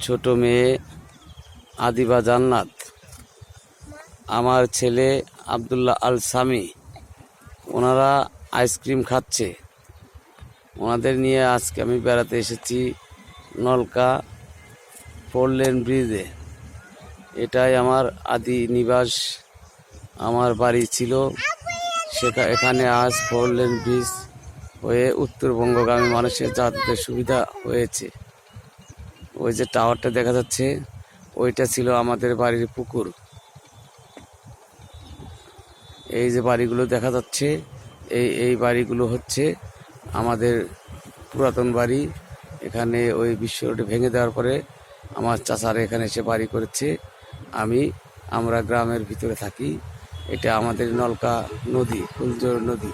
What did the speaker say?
ছোট মেয়ে আদিবা জান্নাত, আমার ছেলে আব্দুল্লাহ আল সামি, ওনারা আইসক্রিম খাচ্ছে। ওনাদের নিয়ে আজকে আমি বেড়াতে এসেছি নলকা 4 লেন ব্রিজে। এটাই আমার আদি নিবাস, আমার বাড়ি ছিল এখানে। আজ 4 লেন ব্রিজ হয়ে উত্তরবঙ্গগামী মানুষের যাতায়াতের সুবিধা হয়েছে। ওই যে টাওয়ারটা দেখা যাচ্ছে, ওইটা ছিল আমাদের বাড়ির পুকুর। এই যে বাড়িগুলো দেখা যাচ্ছে, এই বাড়িগুলো হচ্ছে আমাদের পুরাতন বাড়ি। এখানে ওই বিশ্ব রোডে ভেঙে দেওয়ার পরে আমার চাচারা এখানে এসে বাড়ি করেছে। আমরা গ্রামের ভিতরে থাকি। এটা আমাদের নলকা নদী, ফুলজোর নদী।